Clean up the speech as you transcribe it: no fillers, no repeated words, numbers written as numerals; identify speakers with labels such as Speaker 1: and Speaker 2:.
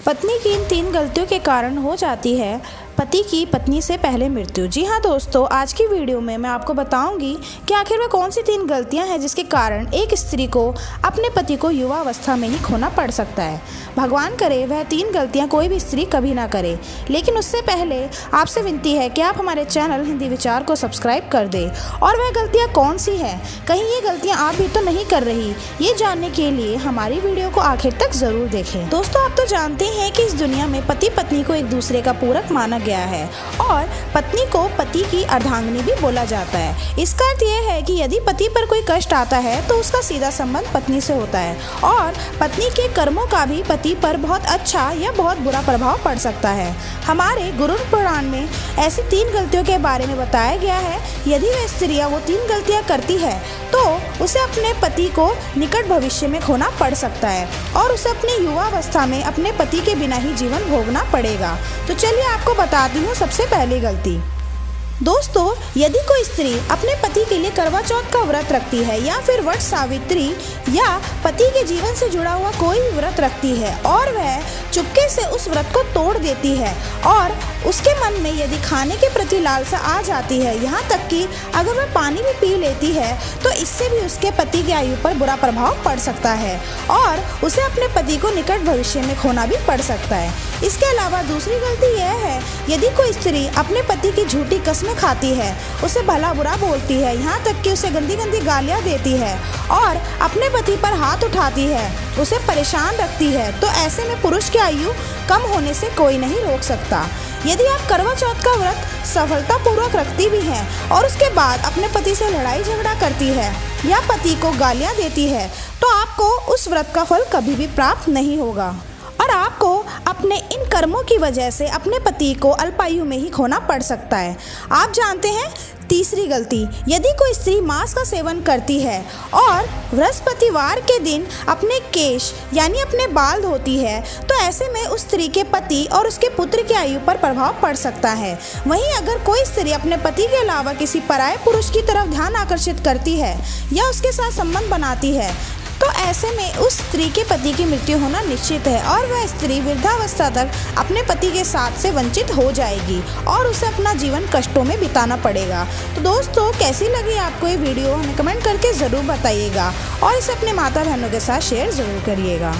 Speaker 1: पत्नी की इन 3 गलतियों के कारण हो जाती है पति की पत्नी से पहले मृत्यु। जी हाँ दोस्तों, आज की वीडियो में मैं आपको बताऊंगी कि आखिर वह कौन सी 3 गलतियां हैं जिसके कारण एक स्त्री को अपने पति को युवा अवस्था में ही खोना पड़ सकता है। भगवान करे वह 3 गलतियां कोई भी स्त्री कभी ना करे, लेकिन उससे पहले आपसे विनती है कि आप हमारे चैनल हिंदी विचार को सब्सक्राइब कर दें। और वह गलतियाँ कौन सी है, कहीं ये गलतियाँ आप भी तो नहीं कर रही, ये जानने के लिए हमारी वीडियो को आखिर तक जरूर देखें। दोस्तों, आप तो जानते हैं कि इस दुनिया में पति पत्नी को एक दूसरे का पूरक माना गया है और पत्नी को पति की अर्धांगिनी भी बोला जाता है। इसका अर्थ यह है कि यदि पति पर कोई कष्ट आता है तो उसका सीधा संबंध पत्नी से होता है और पत्नी के कर्मों का भी पति पर बहुत अच्छा या बहुत बुरा प्रभाव पड़ सकता है। हमारे गरुड़ पुराण में ऐसी 3 गलतियों के बारे में बताया गया है। यदि वह स्त्रियां वो 3 गलतियां करती है तो उसे अपने पति को निकट भविष्य में खोना पड़ सकता है और उसे अपनी युवा अवस्था में अपने पति के बिना ही जीवन भोगना पड़ेगा। तो चलिए आपको बताती हूँ सबसे पहली गलती। दोस्तों, यदि कोई स्त्री अपने पति के लिए करवा चौथ का व्रत रखती है या फिर वट सावित्री या पति के जीवन से जुड़ा हुआ कोई भी व्रत रखती है और वह चुपके से उस व्रत को तोड़ देती है और उसके मन में यदि खाने के प्रति लालसा आ जाती है, यहाँ तक कि अगर वह पानी भी पी लेती है, तो इससे भी उसके पति की आयु पर बुरा प्रभाव पड़ सकता है और उसे अपने पति को निकट भविष्य में खोना भी पड़ सकता है। इसके अलावा दूसरी गलती यह है, यदि कोई स्त्री अपने पति की झूठी कसमें खाती है, उसे भला बुरा बोलती है, यहाँ तक कि उसे गंदी गंदी गालियाँ देती है और अपने पति पर हाथ उठाती है, उसे परेशान रखती है, तो ऐसे में पुरुष की आयु कम होने से कोई नहीं रोक सकता। यदि आप करवा चौथ का व्रत सफलतापूर्वक रखती भी हैं और उसके बाद अपने पति से लड़ाई झगड़ा करती है या पति को गालियाँ देती है, तो आपको उस व्रत का फल कभी भी प्राप्त नहीं होगा और आपको अपने इन कर्मों की वजह से अपने पति को अल्पायु में ही खोना पड़ सकता है। आप जानते हैं तीसरी गलती, यदि कोई स्त्री मांस का सेवन करती है और बृहस्पतिवार के दिन अपने केश यानी अपने बाल धोती है, तो ऐसे में उस स्त्री के पति और उसके पुत्र की आयु पर प्रभाव पड़ सकता है। वहीं अगर कोई स्त्री अपने पति के अलावा किसी पराये पुरुष की तरफ ध्यान आकर्षित करती है या उसके साथ संबंध बनाती है, तो ऐसे में उस स्त्री के पति की मृत्यु होना निश्चित है और वह स्त्री वृद्धावस्था तक अपने पति के साथ से वंचित हो जाएगी और उसे अपना जीवन कष्टों में बिताना पड़ेगा। तो दोस्तों, कैसी लगी आपको ये वीडियो, हमें कमेंट करके ज़रूर बताइएगा और इसे अपने माता बहनों के साथ शेयर ज़रूर करिएगा।